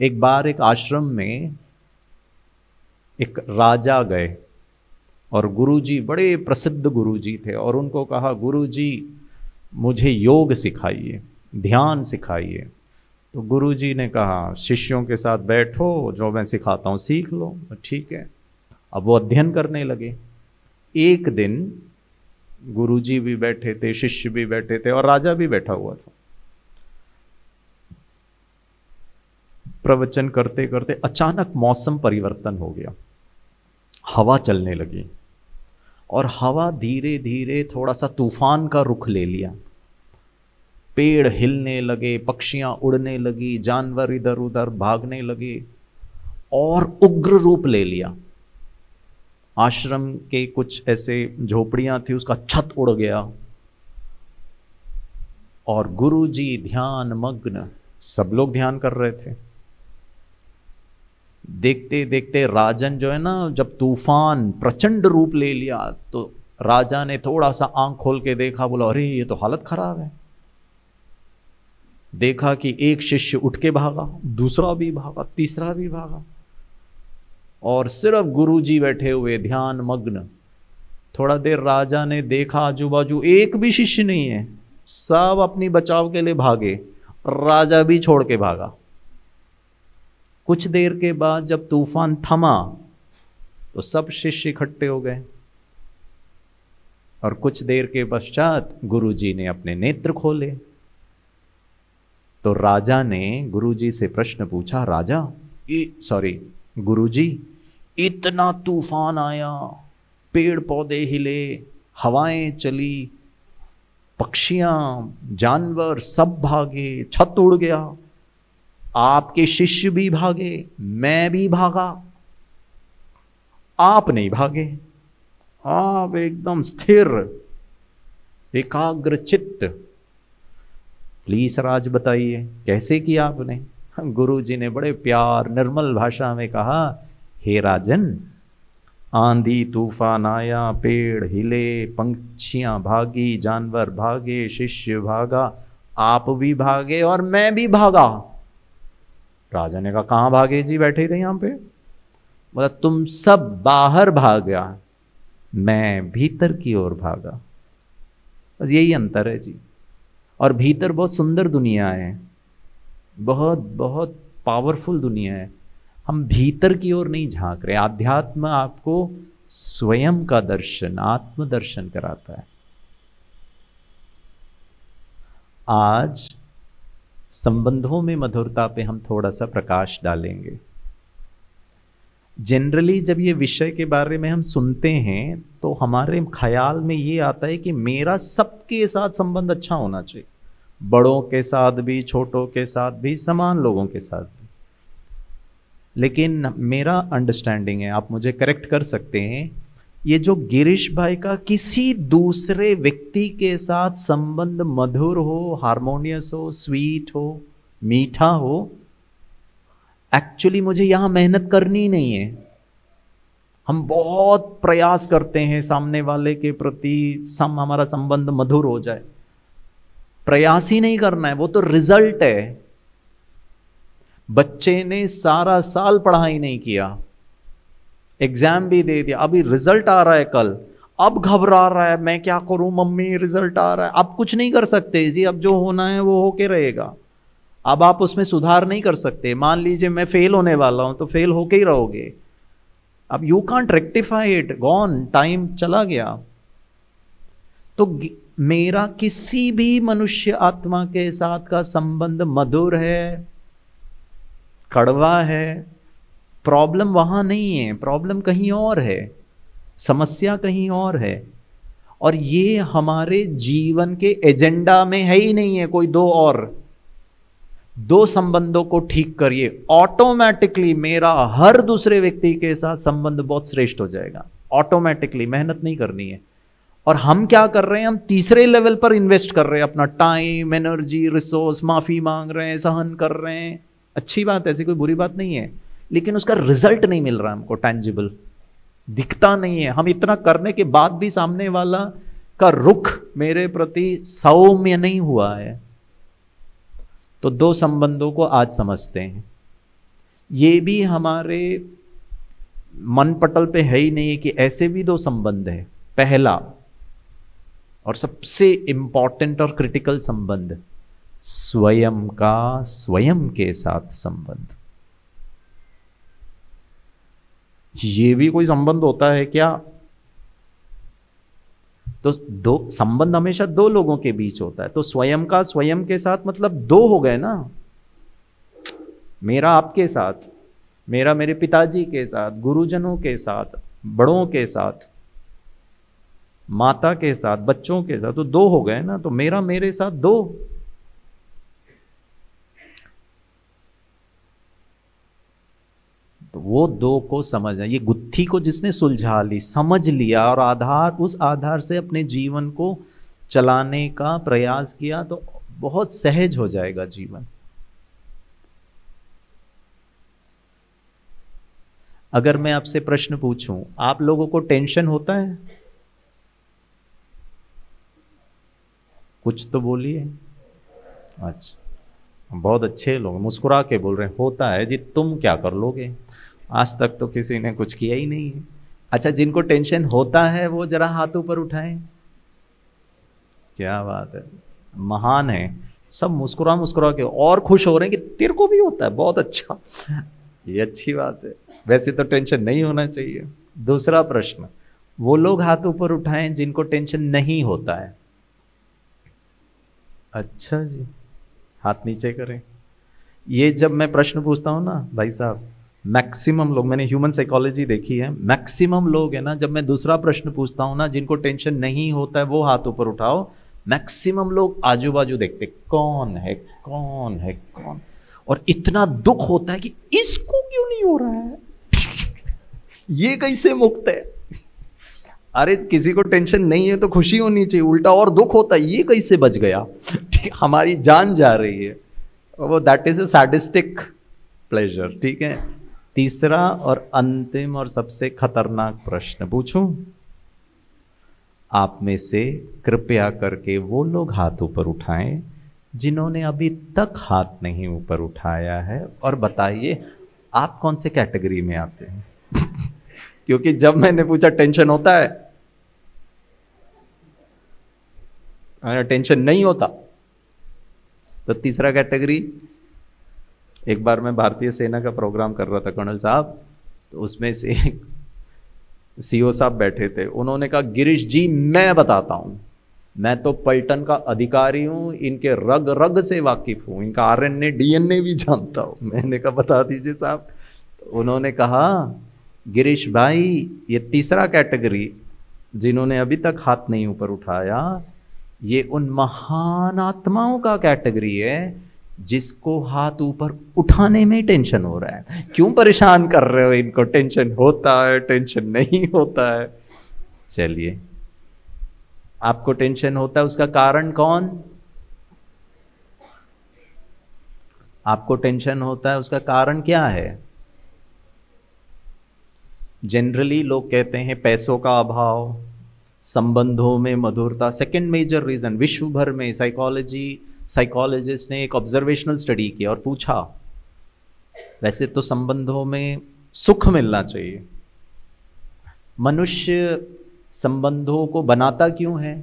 एक बार एक आश्रम में एक राजा गए और गुरुजी, बड़े प्रसिद्ध गुरुजी थे, और उनको कहा गुरुजी मुझे योग सिखाइए, ध्यान सिखाइए। तो गुरुजी ने कहा शिष्यों के साथ बैठो, जो मैं सिखाता हूँ सीख लो। ठीक है। अब वो अध्ययन करने लगे। एक दिन गुरुजी भी बैठे थे, शिष्य भी बैठे थे और राजा भी बैठा हुआ था। प्रवचन करते करते अचानक मौसम परिवर्तन हो गया, हवा चलने लगी और हवा धीरे धीरे थोड़ा सा तूफान का रुख ले लिया। पेड़ हिलने लगे, पक्षियां उड़ने लगी, जानवर इधर उधर भागने लगे और उग्र रूप ले लिया। आश्रम के कुछ ऐसे झोपड़ियां थी, उसका छत उड़ गया और गुरुजी ध्यान मग्न, सब लोग ध्यान कर रहे थे। देखते देखते राजन जो है ना, जब तूफान प्रचंड रूप ले लिया तो राजा ने थोड़ा सा आंख खोल के देखा, बोला अरे ये तो हालत खराब है। देखा कि एक शिष्य उठ के भागा, दूसरा भी भागा, तीसरा भी भागा और सिर्फ गुरुजी बैठे हुए ध्यान मग्न। थोड़ा देर राजा ने देखा आजू बाजू एक भी शिष्य नहीं है, सब अपनी बचाव के लिए भागे, राजा भी छोड़ के भागा। कुछ देर के बाद जब तूफान थमा तो सब शिष्य इकट्ठे हो गए और कुछ देर के पश्चात गुरुजी ने अपने नेत्र खोले। तो राजा ने गुरुजी से प्रश्न पूछा, गुरुजी इतना तूफान आया, पेड़ पौधे हिले, हवाएं चली, पक्षियां जानवर सब भागे, छत उड़ गया, आपके शिष्य भी भागे, मैं भी भागा, आप नहीं भागे। आप एकदम स्थिर एकाग्र चित्त। प्लीज राज बताइए कैसे किया आपने। गुरुजी ने बड़े प्यार निर्मल भाषा में कहा, हे राजन, आंधी तूफान आया, पेड़ हिले, पंछियां भागी, जानवर भागे, शिष्य भागा, आप भी भागे और मैं भी भागा। राजा ने कहा कहां भागे जी, बैठे थे यहां पे। बोला तुम सब बाहर भागा, मैं भीतर की ओर भागा। बस यही अंतर है जी। और भीतर बहुत सुंदर दुनिया है, बहुत बहुत पावरफुल दुनिया है। हम भीतर की ओर नहीं झांक रहे। आध्यात्म आपको स्वयं का दर्शन, आत्मदर्शन कराता है। आज संबंधों में मधुरता पे हम थोड़ा सा प्रकाश डालेंगे। जनरली जब ये विषय के बारे में हम सुनते हैं तो हमारे ख्याल में ये आता है कि मेरा सबके साथ संबंध अच्छा होना चाहिए, बड़ों के साथ भी, छोटों के साथ भी, समान लोगों के साथ भी। लेकिन मेरा अंडरस्टैंडिंग है, आप मुझे करेक्ट कर सकते हैं, ये जो गिरीश भाई का किसी दूसरे व्यक्ति के साथ संबंध मधुर हो, हार्मोनियस हो, स्वीट हो, मीठा हो, एक्चुअली मुझे यहां मेहनत करनी नहीं है। हम बहुत प्रयास करते हैं सामने वाले के प्रति हमारा संबंध मधुर हो जाए। प्रयास ही नहीं करना है, वो तो रिजल्ट है। बच्चे ने सारा साल पढ़ाई नहीं किया, एग्जाम भी दे दिया, अभी रिजल्ट आ रहा है कल, अब घबरा रहा है, मैं क्या करूं मम्मी, रिजल्ट आ रहा है। अब कुछ नहीं कर सकते जी, अब जो होना है वो होके रहेगा। अब आप उसमें सुधार नहीं कर सकते। मान लीजिए मैं फेल होने वाला हूं तो फेल होके ही रहोगे। अब you can't rectify it, gone, time चला गया। तो मेरा किसी भी मनुष्य आत्मा के साथ का संबंध मधुर है, कड़वा है, प्रॉब्लम वहां नहीं है, प्रॉब्लम कहीं और है, समस्या कहीं और है। और ये हमारे जीवन के एजेंडा में है ही नहीं है कोई दो संबंधों को ठीक करिए, ऑटोमेटिकली मेरा हर दूसरे व्यक्ति के साथ संबंध बहुत श्रेष्ठ हो जाएगा। ऑटोमेटिकली, मेहनत नहीं करनी है। और हम क्या कर रहे हैं, हम तीसरे लेवल पर इन्वेस्ट कर रहे हैं अपना टाइम, एनर्जी, रिसोर्स, माफी मांग रहे हैं, सहन कर रहे हैं। अच्छी बात है, ऐसी कोई बुरी बात नहीं है, लेकिन उसका रिजल्ट नहीं मिल रहा हमको, टैंजिबल दिखता नहीं है। हम इतना करने के बाद भी सामने वाला का रुख मेरे प्रति सौम्य नहीं हुआ है। तो दो संबंधों को आज समझते हैं। ये भी हमारे मन पटल पे है ही नहीं कि ऐसे भी दो संबंध है। पहला और सबसे इंपॉर्टेंट और क्रिटिकल संबंध, स्वयं का स्वयं के साथ संबंध। ये भी कोई संबंध होता है क्या? तो दो संबंध हमेशा दो लोगों के बीच होता है। तो स्वयं का स्वयं के साथ मतलब दो हो गए ना। मेरा आपके साथ, मेरा मेरे पिताजी के साथ, गुरुजनों के साथ, बड़ों के साथ, माता के साथ, बच्चों के साथ, तो दो हो गए ना। तो मेरा मेरे साथ दो। तो वो दो को समझना, ये गुत्थी को जिसने सुलझा ली, समझ लिया और आधार, उस आधार से अपने जीवन को चलाने का प्रयास किया, तो बहुत सहज हो जाएगा जीवन। अगर मैं आपसे प्रश्न पूछूं, आप लोगों को टेंशन होता है? कुछ तो बोलिए। अच्छा, बहुत अच्छे लोग मुस्कुरा के बोल रहे हैं, होता है जी, तुम क्या कर लोगे, आज तक तो किसी ने कुछ किया ही नहीं है। अच्छा, जिनको टेंशन होता है वो जरा हाथ ऊपर उठाएं। क्या बात है, महान है। सब मुस्कुरा मुस्कुरा के और खुश हो रहे हैं कि तेरे को भी होता है, बहुत अच्छा, ये अच्छी बात है। वैसे तो टेंशन नहीं होना चाहिए। दूसरा प्रश्न, वो लोग हाथ ऊपर उठाएं जिनको टेंशन नहीं होता है। अच्छा जी, हाथ नीचे करें। ये जब मैं प्रश्न पूछता हूं ना भाई साहब, मैक्सिमम लोग, मैंने ह्यूमन साइकोलॉजी देखी है, मैक्सिमम लोग है ना, जब मैं दूसरा प्रश्न पूछता हूं ना, जिनको टेंशन नहीं होता है वो हाथ ऊपर उठाओ, मैक्सिमम लोग आजू बाजू देखते कौन है कौन है कौन, और इतना दुख होता है कि इसको क्यों नहीं हो रहा है ये कैसे मुक्त है। अरे किसी को टेंशन नहीं है तो खुशी होनी चाहिए, उल्टा और दुख होता है, ये कैसे बच गया ठीक, हमारी जान जा रही है, वो that is a sadistic pleasure. ठीक है। तीसरा और अंतिम और सबसे खतरनाक प्रश्न पूछूं, आप में से कृपया करके वो लोग हाथ ऊपर उठाएं जिन्होंने अभी तक हाथ नहीं ऊपर उठाया है, और बताइए आप कौन से कैटेगरी में आते हैं क्योंकि जब मैंने पूछा टेंशन होता है, टेंशन नहीं होता, तो तीसरा कैटेगरी। एक बार मैं भारतीय सेना का प्रोग्राम कर रहा था कर्नल साहब, तो उसमें से सीओ साहब बैठे थे, उन्होंने कहा गिरीश जी मैं बताता हूं, मैं तो पलटन का अधिकारी हूं, इनके रग रग से वाकिफ हूं, इनका आरएनए डीएनए भी जानता हूं। मैंने कहा बता दीजिए साहब। तो उन्होंने कहा गिरीश भाई ये तीसरा कैटेगरी जिन्होंने अभी तक हाथ नहीं ऊपर उठाया, ये उन महान आत्माओं का कैटेगरी है जिसको हाथ ऊपर उठाने में टेंशन हो रहा है। क्यों परेशान कर रहे हो इनको, टेंशन होता है टेंशन नहीं होता है। चलिए, आपको टेंशन होता है, उसका कारण कौन? आपको टेंशन होता है, उसका कारण क्या है? जनरली लोग कहते हैं पैसों का अभाव, संबंधों में मधुरता। सेकंड मेजर रीजन, विश्व भर में साइकोलॉजिस्ट ने एक ऑब्जर्वेशनल स्टडी किया और पूछा, वैसे तो संबंधों में सुख मिलना चाहिए, मनुष्य संबंधों को बनाता क्यों है?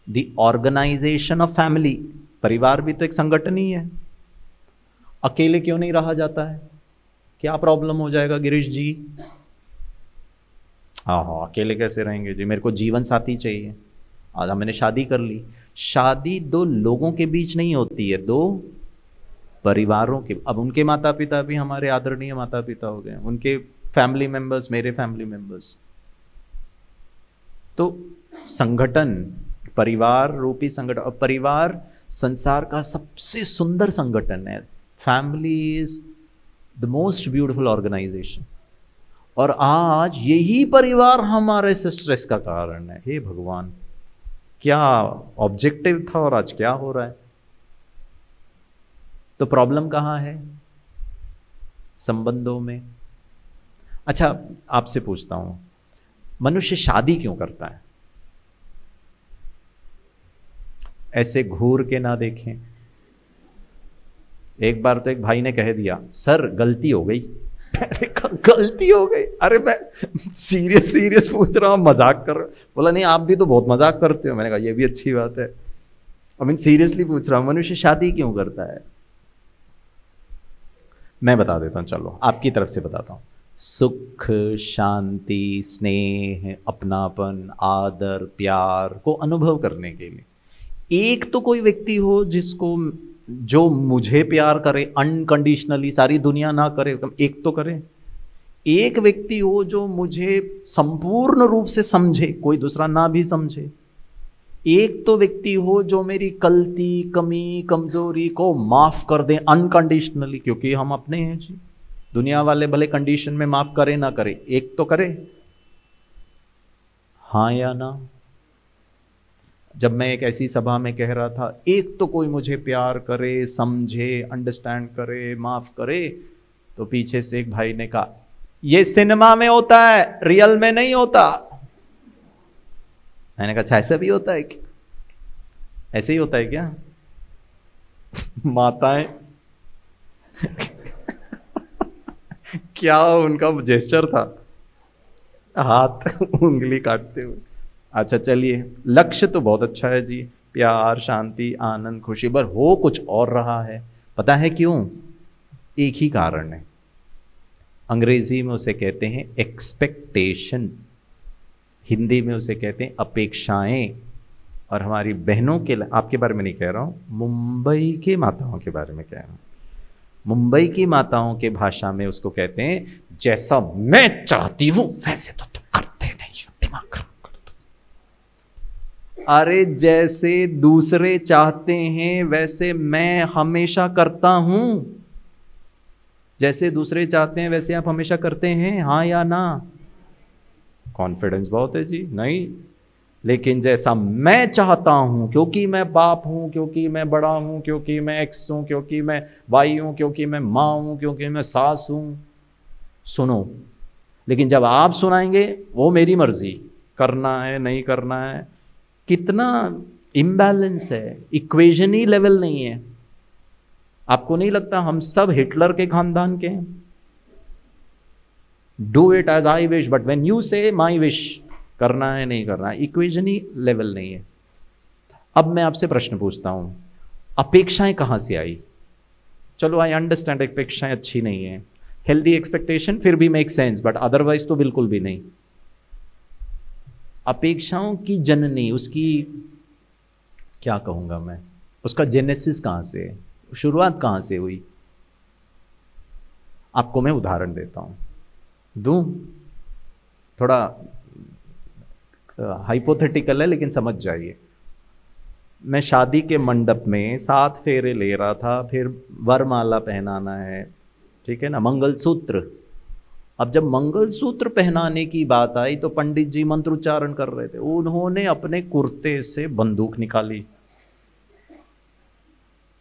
द ऑर्गेनाइजेशन ऑफ फैमिली, परिवार भी तो एक संगठन ही है। अकेले क्यों नहीं रहा जाता है? क्या प्रॉब्लम हो जाएगा गिरीश जी? हाँ, अकेले कैसे रहेंगे जी, मेरे को जीवन साथी चाहिए। आज मैंने शादी कर ली। शादी दो लोगों के बीच नहीं होती है, दो परिवारों के। अब उनके माता पिता भी हमारे आदरणीय माता पिता हो गए, उनके फैमिली मेंबर्स मेरे फैमिली मेंबर्स। तो संगठन, परिवार रूपी संगठन, और परिवार संसार का सबसे सुंदर संगठन है। Family is the most beautiful organisation. और आज यही परिवार हमारे स्ट्रेस का कारण है। हे भगवान, क्या ऑब्जेक्टिव था और आज क्या हो रहा है? तो प्रॉब्लम कहां है? संबंधों में। अच्छा, आपसे पूछता हूं, मनुष्य शादी क्यों करता है? ऐसे घूर के ना देखें। एक बार तो एक भाई ने कह दिया, सर गलती हो गई। मैंने कहा गलती हो गई? अरे मैं सीरियस सीरियस पूछ रहा हूँ, मजाक कर रहा हूँ। बोला नहीं आप भी तो बहुत मजाक करते हो। मैंने कहा ये भी अच्छी बात है, आई मीन सीरियसली पूछ रहा हूँ, मनुष्य शादी क्यों करता है? मैं बता देता हूँ, चलो आपकी तरफ से बताता हूँ। सुख, शांति, स्नेह, अपनापन, आदर, प्यार को अनुभव करने के लिए। एक तो कोई व्यक्ति हो जिसको, जो मुझे प्यार करे अनकंडीशनली, सारी दुनिया ना करे, एक तो करे। एक व्यक्ति हो जो मुझे संपूर्ण रूप से समझे, कोई दूसरा ना भी समझे। एक तो व्यक्ति हो जो मेरी गलती, कमी, कमजोरी को माफ कर दे अनकंडीशनली, क्योंकि हम अपने हैं जी। दुनिया वाले भले कंडीशन में माफ करे ना करे, एक तो करे। हाँ या ना? जब मैं एक ऐसी सभा में कह रहा था, एक तो कोई मुझे प्यार करे, समझे, अंडरस्टैंड करे, माफ करे, तो पीछे से एक भाई ने कहा ये सिनेमा में होता है, रियल में नहीं होता। मैंने कहा अच्छा ऐसा भी होता है क्या? ऐसे ही होता है क्या? माताएं क्या उनका जेस्चर था, हाथ उंगली काटते हुए। अच्छा चलिए, लक्ष्य तो बहुत अच्छा है जी, प्यार, शांति, आनंद, खुशी, पर हो कुछ और रहा है। पता है क्यों? एक ही कारण है। अंग्रेजी में उसे कहते हैं एक्सपेक्टेशन, हिंदी में उसे कहते हैं अपेक्षाएं। और हमारी बहनों के, आपके बारे में नहीं कह रहा हूं, मुंबई के माताओं के बारे में कह रहा हूं। मुंबई की माताओं के भाषा में उसको कहते हैं जैसा मैं चाहती हूं वैसे तो तुम करते नहीं हो, दिमाग खराब करते। अरे जैसे दूसरे चाहते हैं वैसे मैं हमेशा करता हूं। जैसे दूसरे चाहते हैं वैसे आप हमेशा करते हैं, हाँ या ना? कॉन्फिडेंस बहुत है जी। नहीं, लेकिन जैसा मैं चाहता हूं, क्योंकि मैं बाप हूं, क्योंकि मैं बड़ा हूं, क्योंकि मैं एक्स हूं, क्योंकि मैं वाई हूं, क्योंकि मैं मां हूं, क्योंकि मैं सास हूं, सुनो। लेकिन जब आप सुनाएंगे वो मेरी मर्जी, करना है नहीं करना है। कितना इम्बैलेंस है, इक्वेशन ही लेवल नहीं है। आपको नहीं लगता हम सब हिटलर के खानदान के हैं? Do it as I wish, but when you say my wish, करना है नहीं करना है, इक्वेशन ही लेवल नहीं है। अब मैं आपसे प्रश्न पूछता हूं, अपेक्षाएं कहां से आई? चलो आई अंडरस्टैंड अपेक्षाएं अच्छी नहीं है, हेल्दी एक्सपेक्टेशन फिर भी मेक सेंस, बट अदरवाइज तो बिल्कुल भी नहीं। अपेक्षाओं की जननी, उसकी क्या कहूंगा मैं, उसका जेनेसिस कहां से है, शुरुआत कहां से हुई? आपको मैं उदाहरण देता हूं, दूं? थोड़ा हाइपोथेटिकल है लेकिन समझ जाइए। मैं शादी के मंडप में 7 फेरे ले रहा था, फिर वरमाला पहनाना है, ठीक है ना, मंगलसूत्र। अब जब मंगलसूत्र पहनाने की बात आई तो पंडित जी मंत्रोच्चारण कर रहे थे, उन्होंने अपने कुर्ते से बंदूक निकाली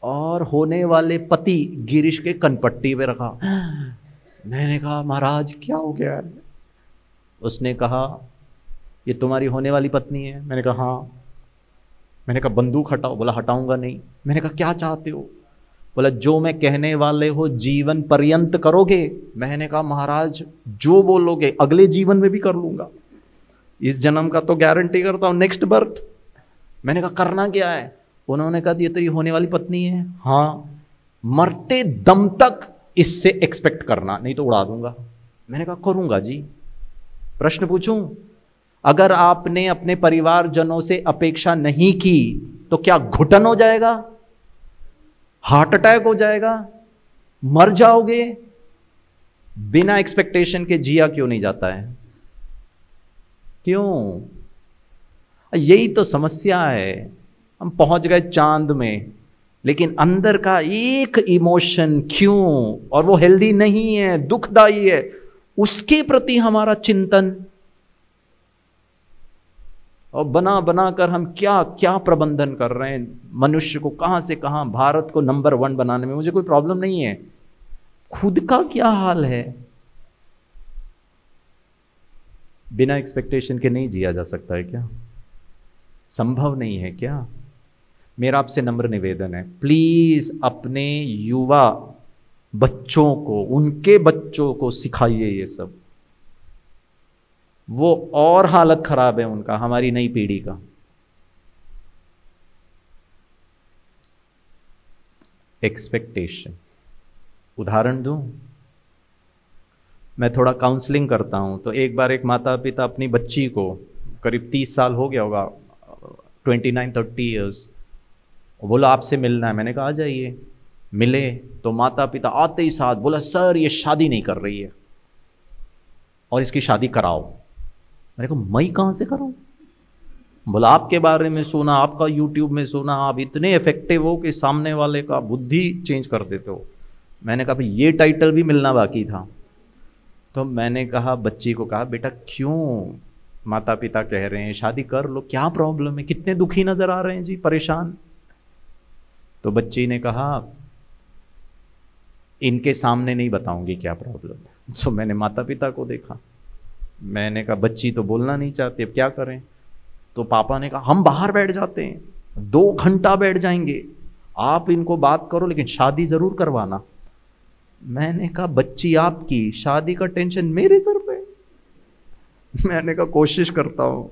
और होने वाले पति गिरीश के कनपट्टी पे रखा। मैंने कहा महाराज क्या हो गया है? उसने कहा ये तुम्हारी होने वाली पत्नी है। मैंने कहा हाँ। मैंने कहा बंदूक हटाओ। बोला हटाऊंगा नहीं। मैंने कहा क्या चाहते हो? बोला जो मैं कहने वाले हो जीवन पर्यंत करोगे। मैंने कहा महाराज जो बोलोगे अगले जीवन में भी कर लूंगा, इस जन्म का तो गारंटी करता हूं, नेक्स्ट बर्थ। मैंने कहा करना क्या है? उन्होंने कहा ये तेरी होने वाली पत्नी है। हाँ, मरते दम तक इससे एक्सपेक्ट करना, नहीं तो उड़ा दूंगा। मैंने कहा करूंगा जी। प्रश्न पूछूं, अगर आपने अपने परिवारजनों से अपेक्षा नहीं की तो क्या घुटन हो जाएगा, हार्ट अटैक हो जाएगा, मर जाओगे? बिना एक्सपेक्टेशन के जिया क्यों नहीं जाता है? क्यों? यही तो समस्या है। हम पहुंच गए चांद में, लेकिन अंदर का एक इमोशन क्यों, और वो हेल्दी नहीं है, दुखदाई है, उसके प्रति हमारा चिंतन। और बना बना कर हम क्या क्या प्रबंधन कर रहे हैं, मनुष्य को कहां से कहां, भारत को नंबर 1 बनाने में मुझे कोई प्रॉब्लम नहीं है, खुद का क्या हाल है? बिना एक्सपेक्टेशन के नहीं जिया जा सकता है क्या? संभव नहीं है क्या? मेरा आपसे नम्र निवेदन है, प्लीज अपने युवा बच्चों को, उनके बच्चों को सिखाइए ये सब। वो और हालत खराब है उनका, हमारी नई पीढ़ी का। एक्सपेक्टेशन, उदाहरण दूं, मैं थोड़ा काउंसलिंग करता हूं, तो एक बार एक माता पिता अपनी बच्ची को, करीब 30 साल हो गया होगा, 29-30 ईयर्स, बोला आपसे मिलना है। मैंने कहा आ जाइए। मिले तो माता पिता आते ही साथ बोला सर ये शादी नहीं कर रही है और इसकी शादी कराओ। मैंने कहा मैं कहां से कराऊं? बोला आपके बारे में सुना, आपका यूट्यूब में सुना, आप इतने इफेक्टिव हो कि सामने वाले का बुद्धि चेंज कर देते हो। मैंने कहा भाई ये टाइटल भी मिलना बाकी था। तो मैंने कहा, बच्ची को कहा बेटा क्यों माता पिता कह रहे हैं शादी कर लो, क्या प्रॉब्लम है, कितने दुखी नजर आ रहे हैं जी, परेशान। तो बच्ची ने कहा इनके सामने नहीं बताऊंगी क्या प्रॉब्लम है। तो मैंने माता पिता को देखा, मैंने कहा बच्ची तो बोलना नहीं चाहती, अब क्या करें? तो पापा ने कहा हम बाहर बैठ जाते हैं, 2 घंटा बैठ जाएंगे, आप इनको बात करो लेकिन शादी जरूर करवाना। मैंने कहा बच्ची आपकी, शादी का टेंशन मेरे सर पे। मैंने कहा कोशिश करता हूं।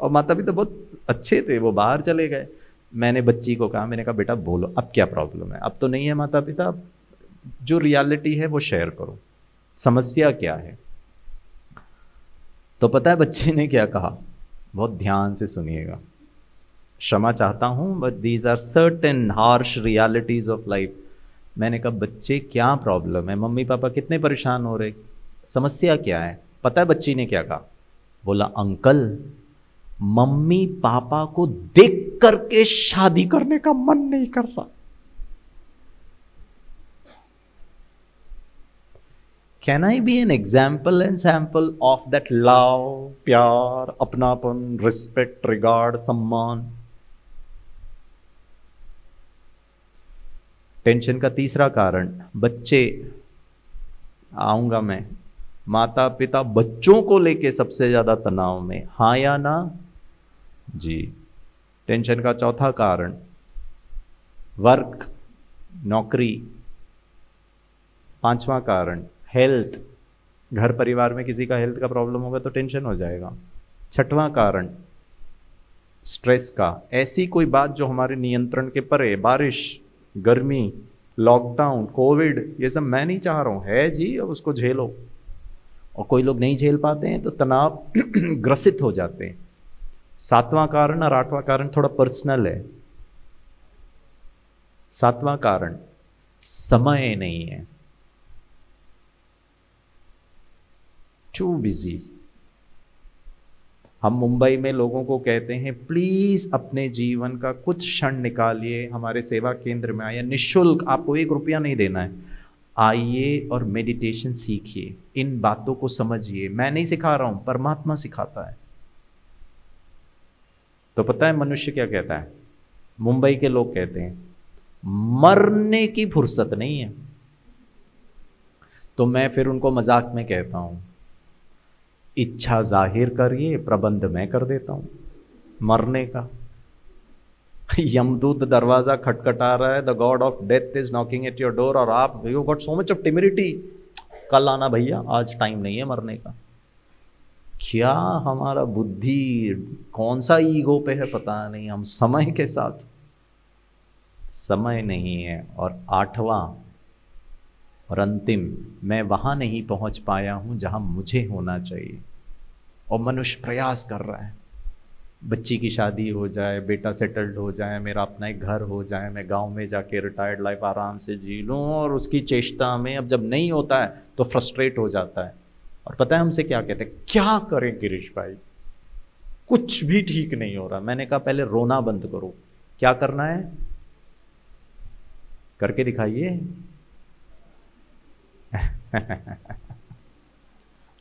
और माता पिता बहुत अच्छे थे, वो बाहर चले गए। मैंने बच्ची को कहा, मैंने कहा बेटा बोलो अब क्या प्रॉब्लम है? अब तो नहीं है माता पिता, जो रियलिटी है वो शेयर करो, समस्या क्या है? तो पता है बच्चे ने क्या कहा? बहुत ध्यान से सुनिएगा, क्षमा चाहता हूं but these are certain harsh realities of life. मैंने कहा बच्चे क्या प्रॉब्लम है, मम्मी पापा कितने परेशान हो रहे, समस्या क्या है? पता है बच्ची ने क्या कहा? बोला अंकल मम्मी पापा को देख करके शादी करने का मन नहीं कर रहा। Can I be an example and sample of that love, प्यार, अपनापन, रिस्पेक्ट, रिगार्ड, सम्मान? टेंशन का तीसरा कारण, बच्चे, आऊंगा मैं, माता पिता बच्चों को लेके सबसे ज्यादा तनाव में, हाँ या ना जी। टेंशन का चौथा कारण, वर्क, नौकरी। पांचवा कारण, हेल्थ, घर परिवार में किसी का हेल्थ का प्रॉब्लम होगा तो टेंशन हो जाएगा। छठवां कारण, स्ट्रेस का, ऐसी कोई बात जो हमारे नियंत्रण के परे, बारिश, गर्मी, लॉकडाउन, कोविड, ये सब मैं नहीं चाह रहा हूं, है जी, अब उसको झेलो। और कोई लोग नहीं झेल पाते हैं तो तनाव ग्रसित हो जाते हैं। सातवां कारण और आठवां कारण थोड़ा पर्सनल है। सातवां कारण, समय नहीं है, टू बिजी। हम मुंबई में लोगों को कहते हैं प्लीज अपने जीवन का कुछ क्षण निकालिए, हमारे सेवा केंद्र में आइए, निःशुल्क, आपको 1 रुपया नहीं देना है, आइए और मेडिटेशन सीखिए, इन बातों को समझिए। मैं नहीं सिखा रहा हूं, परमात्मा सिखाता है। तो पता है मनुष्य क्या कहता है? मुंबई के लोग कहते हैं मरने की फुर्सत नहीं है। तो मैं फिर उनको मजाक में कहता हूं इच्छा जाहिर करिए, प्रबंध मैं कर देता हूं मरने का। यमदूत दरवाजा खटखटा रहा है, the God of death is knocking at your door, और आप you got so much of timidity, कल आना भैया, आज टाइम नहीं है मरने का। क्या हमारा बुद्धि कौन सा ईगो पे है पता नहीं, हम समय के साथ, समय नहीं है। और आठवां और अंतिम, मैं वहां नहीं पहुंच पाया हूं जहां मुझे होना चाहिए। और मनुष्य प्रयास कर रहा है, बच्ची की शादी हो जाए, बेटा सेटल्ड हो जाए, मेरा अपना एक घर हो जाए, मैं गांव में जाके रिटायर्ड लाइफ आराम से जी लूं, और उसकी चेष्टा में अब जब नहीं होता है तो फ्रस्ट्रेट हो जाता है। और पता है हमसे क्या कहते हैं, क्या करें गिरीश भाई, कुछ भी ठीक नहीं हो रहा। मैंने कहा पहले रोना बंद करो। क्या करना है करके दिखाइए।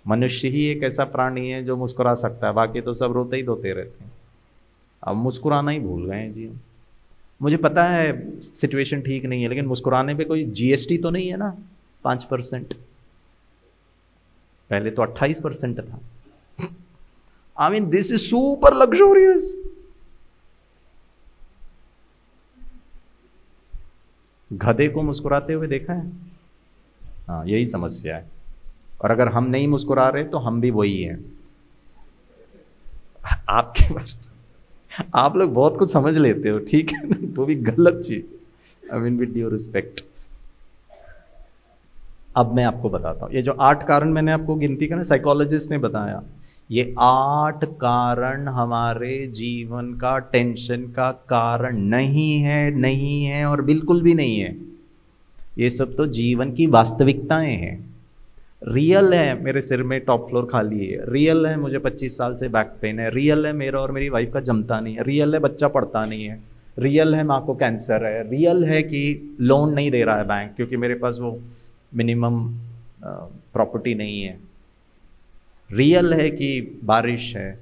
मनुष्य ही एक ऐसा प्राणी है जो मुस्कुरा सकता है, बाकी तो सब रोते ही धोते रहते हैं। अब मुस्कुराना ही भूल गए हैं जी। मुझे पता है सिचुएशन ठीक नहीं है, लेकिन मुस्कुराने पे कोई जीएसटी तो नहीं है ना 5%, पहले तो 28% था। I mean this is super luxurious. गधे को मुस्कुराते हुए देखा है? हाँ, यही समस्या है। और अगर हम नहीं मुस्कुरा रहे तो हम भी वही हैं। आपके पास आप लोग बहुत कुछ समझ लेते हो, ठीक है ना, तो भी गलत चीज। I mean with due respect. अब मैं आपको बताता हूं, ये जो 8 कारण मैंने आपको गिनती का ना, साइकोलॉजिस्ट ने बताया, ये 8 कारण हमारे जीवन का टेंशन का कारण नहीं है और बिल्कुल भी नहीं है। ये सब तो जीवन की वास्तविकताएं हैं। रियल है मेरे सिर में टॉप फ्लोर खाली है, रियल है मुझे 25 साल से बैक पेन है, रियल है मेरा और मेरी वाइफ का जमता नहीं है, रियल है बच्चा पढ़ता नहीं है, रियल है माँ को कैंसर है, रियल है कि लोन नहीं दे रहा है बैंक क्योंकि मेरे पास वो मिनिमम प्रॉपर्टी नहीं है, रियल है कि बारिश है,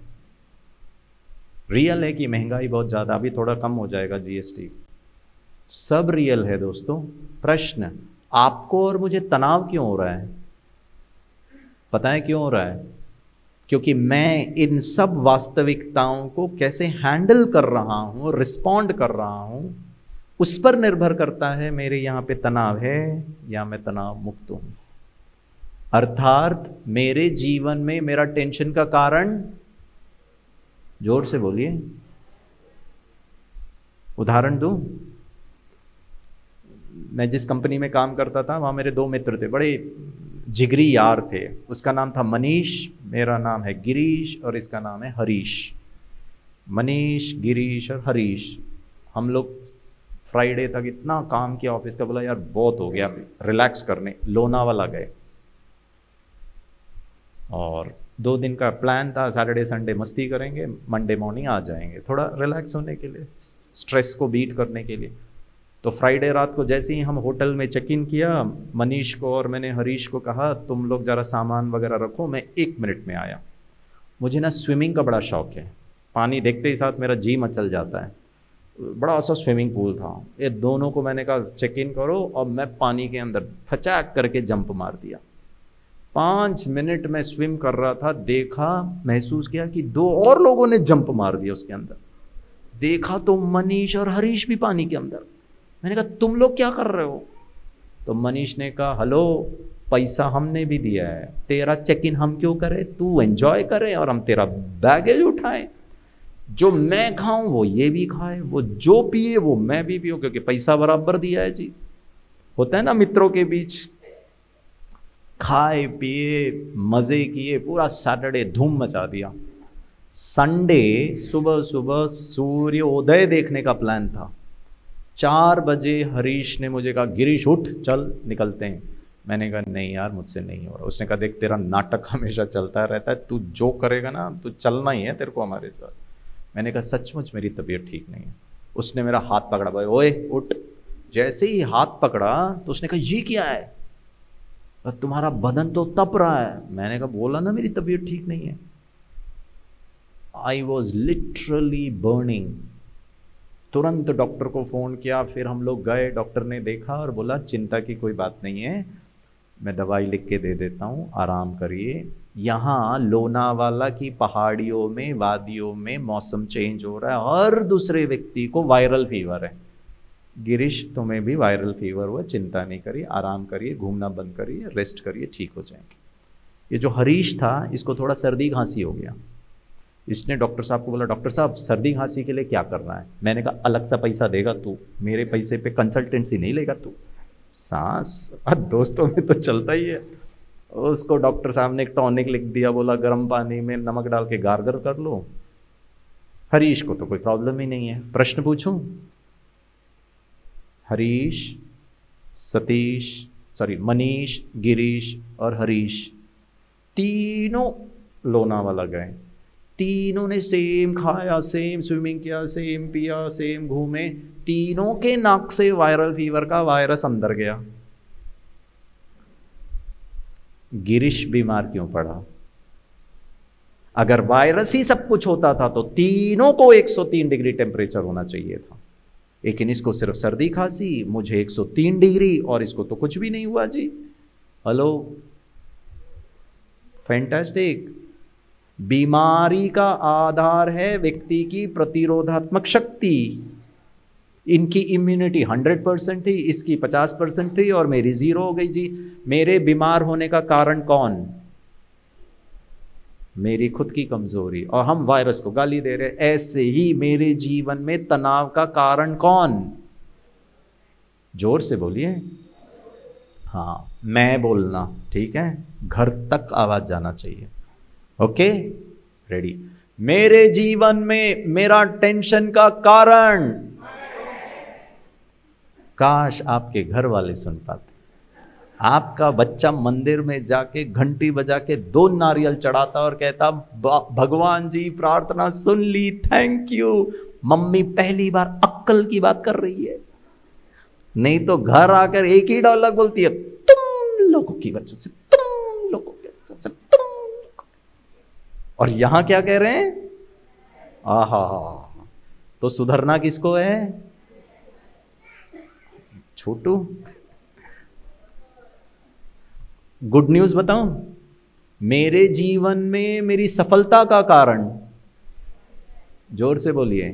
रियल है कि महंगाई बहुत ज़्यादा, अभी थोड़ा कम हो जाएगा जीएसटी। सब रियल है दोस्तों। प्रश्न, आपको और मुझे तनाव क्यों हो रहा है? पता है क्यों हो रहा है? क्योंकि मैं इन सब वास्तविकताओं को कैसे हैंडल कर रहा हूं, रिस्पॉन्ड कर रहा हूं, उस पर निर्भर करता है मेरे यहां पे तनाव है या मैं तनाव मुक्त हूं। अर्थात मेरे जीवन में मेरा टेंशन का कारण, जोर से बोलिए, उदाहरण दूं, मैं जिस कंपनी में काम करता था वहां मेरे 2 मित्र थे, बड़े जिगरी यार थे। उसका नाम था मनीष, मेरा नाम है गिरीश और इसका नाम है हरीश। मनीष, गिरीश और हरीश, हम लोग फ्राइडे तक इतना काम किया ऑफिस का, बोला यार बहुत हो गया, रिलैक्स करने लोनावाला गए। और 2 दिन का प्लान था, सैटरडे संडे मस्ती करेंगे, मंडे मॉर्निंग आ जाएंगे, थोड़ा रिलैक्स होने के लिए, स्ट्रेस को बीट करने के लिए। तो फ्राइडे रात को जैसे ही हम होटल में चेक इन किया, मनीष को और मैंने हरीश को कहा तुम लोग जरा सामान वगैरह रखो, मैं 1 मिनट में आया। मुझे ना स्विमिंग का बड़ा शौक है, पानी देखते ही साथ मेरा जी मचल जाता है। बड़ा सा स्विमिंग पूल था, ये दोनों को मैंने कहा चेक इन करो, और मैं पानी के अंदर फचाक करके जंप मार दिया। 5 मिनट में स्विम कर रहा था, देखा, महसूस किया कि 2 और लोगों ने जंप मार दिया उसके अंदर। देखा तो मनीष और हरीश भी पानी के अंदर। मैंने कहा तुम लोग क्या कर रहे हो? तो मनीष ने कहा हेलो, पैसा हमने भी दिया है, तेरा चेक इन हम क्यों करें, तू एंजॉय करे और हम तेरा बैगेज उठाए। जो मैं खाऊं वो ये भी खाए, वो जो पिए वो मैं भी पीऊं, क्योंकि पैसा बराबर दिया है जी। होता है ना मित्रों के बीच, खाए पिए मजे किए, पूरा सैटरडे धूम मचा दिया। संडे सुबह सुबह सूर्योदय देखने का प्लान था। 4 बजे हरीश ने मुझे कहा गिरीश उठ चल निकलते हैं। मैंने कहा नहीं यार मुझसे नहीं हो रहा। उसने कहा देख तेरा नाटक हमेशा चलता रहता है, तू जो करेगा ना तू चलना ही है तेरे को हमारे साथ। मैंने कहा सचमुच मेरी तबीयत ठीक नहीं है। उसने मेरा हाथ पकड़ा, भाई ओए उठ। जैसे ही हाथ पकड़ा तो उसने कहा ये क्या है, तुम्हारा बदन तो तप रहा है। मैंने कहा बोला ना मेरी तबीयत ठीक नहीं है। I was literally burning. तुरंत डॉक्टर को फ़ोन किया, फिर हम लोग गए, डॉक्टर ने देखा और बोला चिंता की कोई बात नहीं है, मैं दवाई लिख के दे देता हूँ, आराम करिए। यहाँ लोनावाला की पहाड़ियों में, वादियों में मौसम चेंज हो रहा है, हर दूसरे व्यक्ति को वायरल फीवर है। गिरीश तुम्हें भी वायरल फीवर हुआ, चिंता नहीं करिए, आराम करिए, घूमना बंद करिए, रेस्ट करिए, ठीक हो जाएंगे। ये जो हरीश था इसको थोड़ा सर्दी खांसी हो गया। इसने डॉक्टर साहब को बोला डॉक्टर साहब सर्दी खांसी के लिए क्या करना है। मैंने कहा अलग सा पैसा देगा तू, मेरे पैसे पे कंसल्टेंसी नहीं लेगा तू। सांस दोस्तों में तो चलता ही है। उसको डॉक्टर साहब ने एक टॉनिक लिख दिया, बोला गर्म पानी में नमक डाल के गार्गल कर लो। हरीश को तो कोई प्रॉब्लम ही नहीं है। प्रश्न पूछूं, हरीश, सतीश, सॉरी मनीष, गिरीश और हरीश तीनों लोनावाला गए। तीनों ने सेम खाया, सेम स्विमिंग किया, सेम पिया, सेम घूमे। तीनों के नाक से वायरल फीवर का वायरस अंदर गया। गिरीश बीमार क्यों पड़ा? अगर वायरस ही सब कुछ होता था तो तीनों को 103 डिग्री टेम्परेचर होना चाहिए था, लेकिन इसको सिर्फ सर्दी खांसी, मुझे 103 डिग्री और इसको तो कुछ भी नहीं हुआ जी। Hello, fantastic. बीमारी का आधार है व्यक्ति की प्रतिरोधात्मक शक्ति। इनकी इम्यूनिटी 100% थी, इसकी 50% थी और मेरी 0 हो गई जी। मेरे बीमार होने का कारण कौन? मेरी खुद की कमजोरी, और हम वायरस को गाली दे रहे। ऐसे ही मेरे जीवन में तनाव का कारण कौन? जोर से बोलिए। हाँ, मैं बोलना, ठीक है, घर तक आवाज जाना चाहिए। Okay, ready. मेरे जीवन में मेरा टेंशन का कारण, काश आपके घर वाले सुन पाते। आपका बच्चा मंदिर में जाके घंटी बजा के 2 नारियल चढ़ाता और कहता भगवान जी प्रार्थना सुन ली, थैंक यू। मम्मी पहली बार अक्कल की बात कर रही है, नहीं तो घर आकर एक ही डायलॉग बोलती है, तुम लोगों की वजह से, तुम लोगों की वजह से, तुम। और यहां क्या कह रहे हैं? आहा, तो सुधरना किसको है? छोटू। गुड न्यूज बताऊं, मेरे जीवन में मेरी सफलता का कारण, जोर से बोलिए,